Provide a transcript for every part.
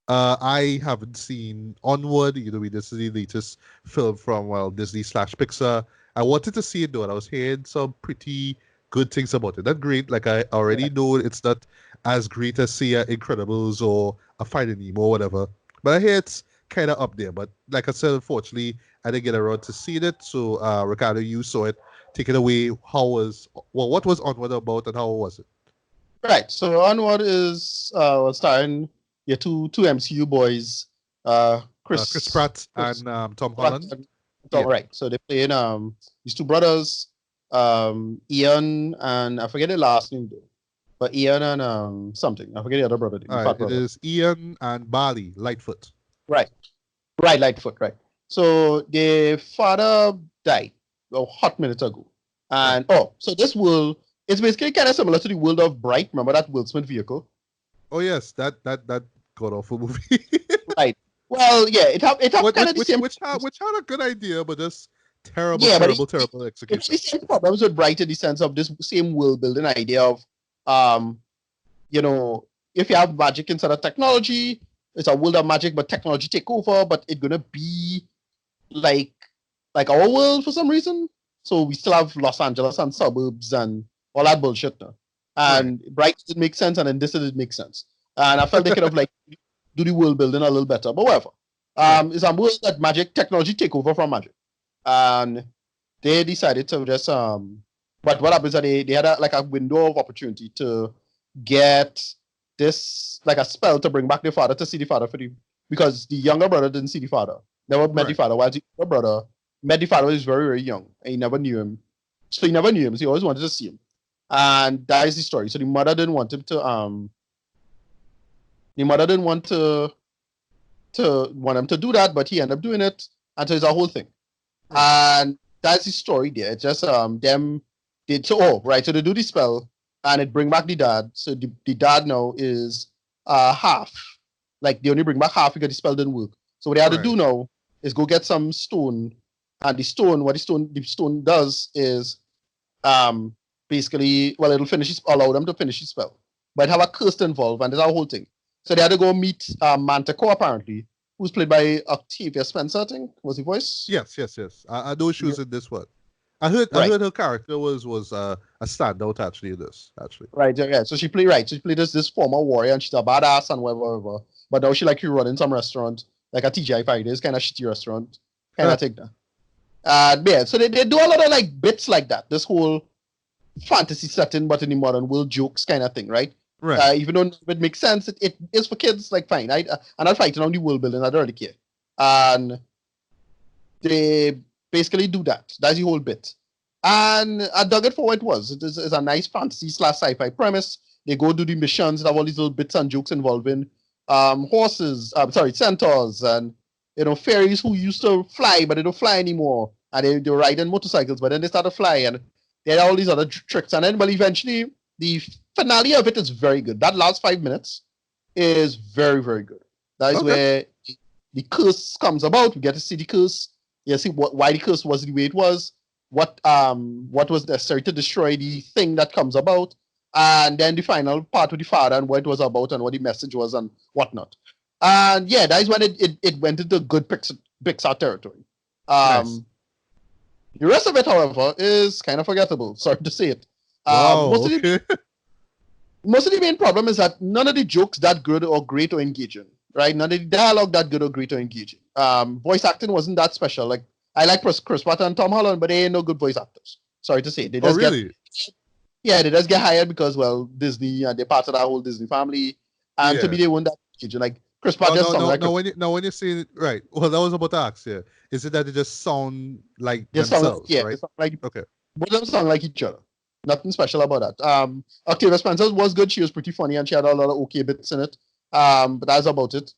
I haven't seen Onward. This is the latest film from Disney slash Pixar. I wanted to see it though, and I was hearing some pretty good things about it. Not great, like I Yeah. already know it's not as great as say Incredibles or a Finding Nemo or whatever. But I hear it's kind of up there. But like I said, unfortunately, I didn't get around to seeing it. So Ricardo, you saw it. Take it away. What was Onward about, and how was it? Right. So Onward is starring your two MCU boys, Chris Pratt Chris and Tom Pratt Holland. and Yeah. Tom. Right. So they're playing these two brothers, Ian and I forget the last name though, but Ian and something I forget the other brother, the All right, fat it brother. is Ian and Bali Lightfoot. Right. Right. Lightfoot. Right. So their father died a hot minute ago, Right. and so this world is basically kind of similar to the world of Bright. Remember that Will Smith vehicle? Oh yes, that god awful movie. Right. Well, yeah, it have kind of the same. Which had a good idea, but just terrible, Yeah, but terrible it had execution. the same problems with Bright in the sense of this same world building idea of, um, if you have magic instead of technology, it's a world of magic, but technology take over, but it's gonna be like our world for some reason. So we still have Los Angeles and suburbs and all that bullshit now. And Bright didn't make sense, and then this didn't make sense. And I felt they could have do the world building a little better, but whatever. It's a world that magic technology take over from magic, and they decided to just But what happens is that they had a window of opportunity to get this a spell to bring back the father to see the father because the younger brother didn't see the father, never met the father, while the older brother met the father when he was very, very young and he never knew him. So he never knew him, so he always wanted to see him. And that is the story. So the mother didn't want him to want him to do that, but he ended up doing it, and so it's a whole thing. And that's the story there. It's just them did so so they do the spell and it bring back the dad. So the dad now is half. Like they only bring back half because the spell didn't work. So what they had to do now is go get some stone, and the stone does is basically it'll allow them to finish the spell. But it have a curse involved, and there's a whole thing. So they had to go meet Manticore apparently, who's played by Octavia Spencer, I think was the voice. Yes. I know she was in this one. I heard her character was a standout actually in this. Right, yeah. So she played this former warrior, and she's a badass and whatever. But now she running some restaurant, like a TGI Fridays kind of shitty restaurant, kind of thing. Yeah, so they do a lot of bits like that. This whole fantasy setting, but in the modern world jokes kind of thing, right? Right. Even though it makes sense, it is for kids. Fine, I'm not fighting on the world building. I don't really care. And they basically do that. That's the whole bit. And I dug it for what it was. It's a nice fantasy / sci-fi premise. They go do the missions. Have all these little bits and jokes involving centaurs and fairies who used to fly but they don't fly anymore, and they were riding motorcycles, but then they start to fly, and they had all these other tricks. And then, well, eventually the finale of it is very good. That last 5 minutes is very, very good. That is where the curse comes about. We get to see the curse. You see why the curse was the way it was. What was necessary to destroy the thing that comes about, and then the final part with the father and what it was about and what the message was and whatnot. And yeah, that is when it went into good Pixar territory. Nice. The rest of it, however, is kind of forgettable. Sorry to say it. Most of the main problem is that none of the jokes that good or great or engaging. Right? None of the dialogue that good or great or engaging. Voice acting wasn't that special. I like Chris Pratt and Tom Holland, but they ain't no good voice actors. Sorry to say. They just really? They just get hired because, well, Disney, and they're part of that whole Disney family. And to me, they weren't that engaging. Chris Pratt just sounds like... when you say it, right. Well, that was about to ask, yeah. Is it that they just sound like themselves, right? They sound like, okay. Both of them sound like each other. Nothing special about that. Octavia Spencer was good. She was pretty funny, and she had a lot of okay bits in it. But that's about it.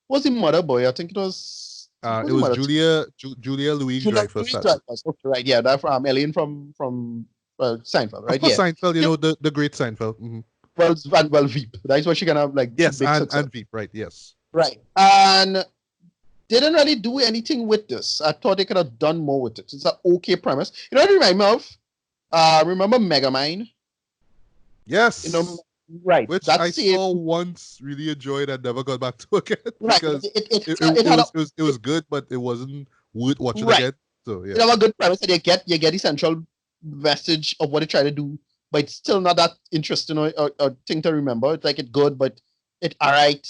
What's the mother boy? I think it was... it was Julia Louis-Dreyfus. Okay, right, yeah, that from Ellen from Seinfeld, right? Yeah, Seinfeld, the great Seinfeld. Mm-hmm. Well, Veep. That's what she kind of yes, and Veep, right? Yes, right. And they didn't really do anything with this. I thought they could have done more with it. It's an okay premise. You know what it reminds me of? Remember Megamind? Yes. Right. which That I same saw once, really enjoyed, and never got back to again right. because It, it, it, it it had a was it was it was good, but it wasn't worth watching right. again. So yeah, It have a good premise, and you get the central message of what it try to do, but it's still not that interesting or thing to remember. It's like it's good, but it alright.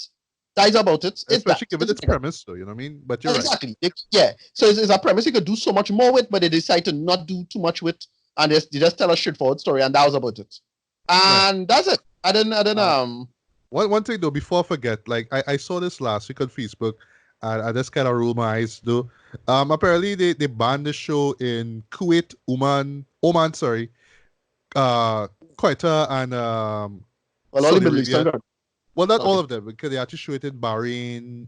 That is about it. It's that. especially given It's its like premise, though. You know what I mean? But you're right. exactly. Yeah. So it's a premise you could do so much more with, but they decide to not do too much with, and they just tell a straightforward story, and that was about it. Right. And that's it. I didn't Uh, one thing though, before I forget, like I saw this last week on Facebook, and I just kind of rolled my eyes though. Apparently they banned the show in Kuwait, Oman, sorry, Qatar, and well, all the Saudi Middle Eastern Arabia. countries. Well, not all Okay. of them, because they actually show it in Bahrain,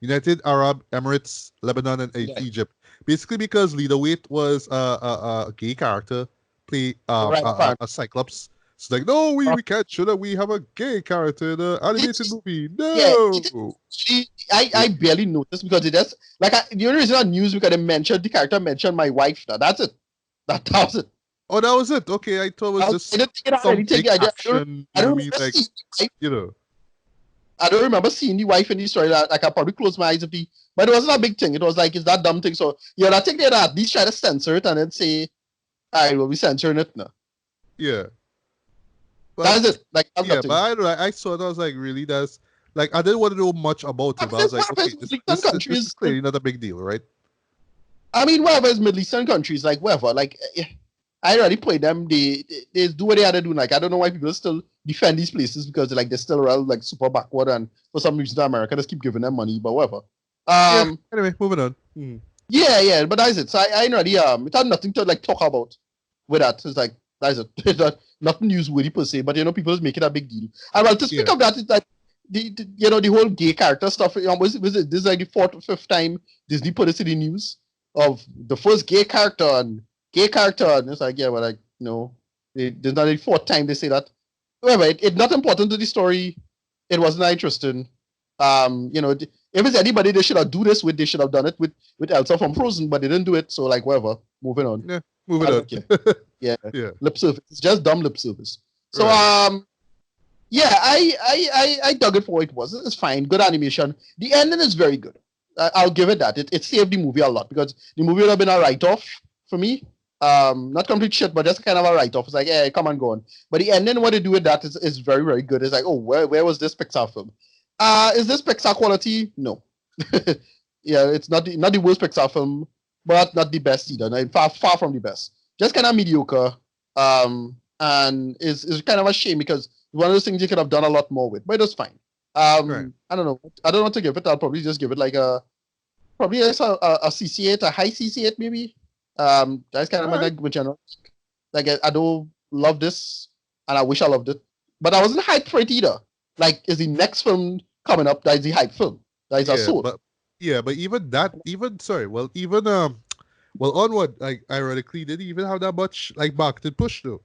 United Arab Emirates, Lebanon, and Yeah. Egypt. Basically, because Leader Weight was a gay character, play Right. Fine. a Cyclops. It's like, no, we can't show that we have a gay character in an animated movie. Yeah, No. I barely noticed because it just like the only reason on news because they mentioned the character mentioned my wife. That's it. That was it. Oh, that was it. Okay, I thought it was I just didn't think it had some anything. big action. I You know don't what I mean? remember Like, seeing the wife. you know. I don't remember seeing the wife in the story. Like I probably closed my eyes if the, but it wasn't a big thing. It was like it's that dumb thing. So yeah, I think they'd at least try to censor it and then say, "All right, we'll be censoring it now." Yeah. But That's it. Like that's yeah, nothing. but I don't know. I saw it. I was like, really? That's like I didn't want to know much about it. But I was like, okay, this is clearly not a big deal, right? I mean, whatever is Middle Eastern countries, like whatever. Like I already played them. They do what they had to do. Like I don't know why people still defend these places because like they're still around like super backward and for some reason America just keep giving them money, but whatever. Yeah. Anyway, moving on. Yeah, but that's it. So I ain't really it had nothing to like talk about with that. It's like that's it. It's nothing newsworthy per se, but you know, people just make it a big deal. And well to speak of that, it's like the whole gay character stuff. Was it this is like the fourth or fifth time Disney put this in the news of the first gay character and it's like yeah, well like there's not the fourth time they say that. However, it's not important to the story. It wasn't that interesting. If it's anybody they should have do this with, they should have done it with Elsa from Frozen, but they didn't do it. So like whatever, moving on. Yeah, moving on. Yeah, yeah, lip service. It's just dumb lip service. So right. yeah, I dug it for what it was. It's fine, good animation. The ending is very good. I'll give it that. It saved the movie a lot because the movie would have been a write-off for me. Not complete shit, but just kind of a write-off. It's like, yeah, come on, go on. But the ending, what they do with that is very, very good. It's like, oh, where was this Pixar film? Is this Pixar quality? No. Yeah, it's not the worst Pixar film, but not the best either. No, far from the best. Just kind of mediocre. And is kind of a shame because it's one of those things you could have done a lot more with, but it was fine. Right. I don't know. I don't know what to give it. I'll probably just give it like a CC8, a high CC8 maybe. That's kind of my like general. Like I don't love this, and I wish I loved it, but I wasn't hyped for it either. Like, is the next film coming up? That is the hype film. That is a soul. But even that, Onward, like ironically, didn't even have that much like marketed push though.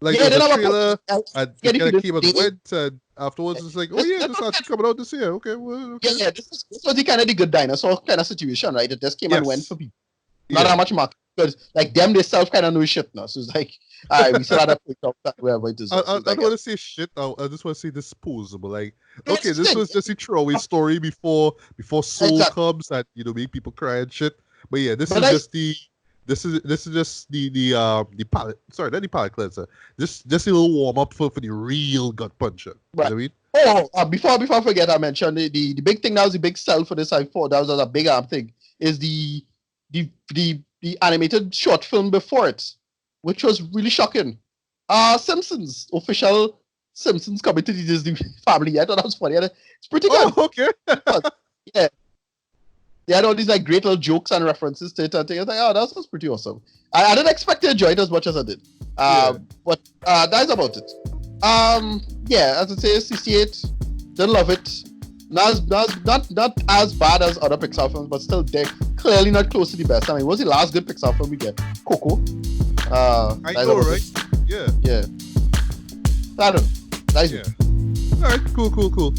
Like yeah, the trailer, and it kind of came and went, and afterwards it's like, oh yeah, this actually coming out this year. Okay, well, okay. Yeah, this was the kind of the good dinosaur kind of situation, right? It just came and went for people. Not that much market because like them themselves kind of know shit now. So it's like, all right, we still had to pick up that wherever it is. I don't want to say shit. I just want to say disposable. Like, okay, this was just a throwaway story before Soul comes and make people cry and shit. But yeah, this is just the palate. Sorry, not the palate cleanser. Just a little warm up for the real gut puncher. Right. You know what I mean? Before I forget, I mentioned the big thing. That was the big sell for this. I thought that was a big thing. Is the animated short film before it, which was really shocking. Simpsons, official Simpsons coming to the Disney family. I thought that was funny. It's pretty good. Oh, okay. Yeah. They had all these like great little jokes and references to it and things. I was like, oh, that was pretty awesome. I didn't expect to enjoy it as much as I did. But that's about it. Yeah, as I say, 68, didn't love it. Not as bad as other Pixar films, but still clearly not close to the best. I mean, what was the last good Pixar film we get? Coco. I know, right? Yeah. I don't know. Yeah. All right, cool.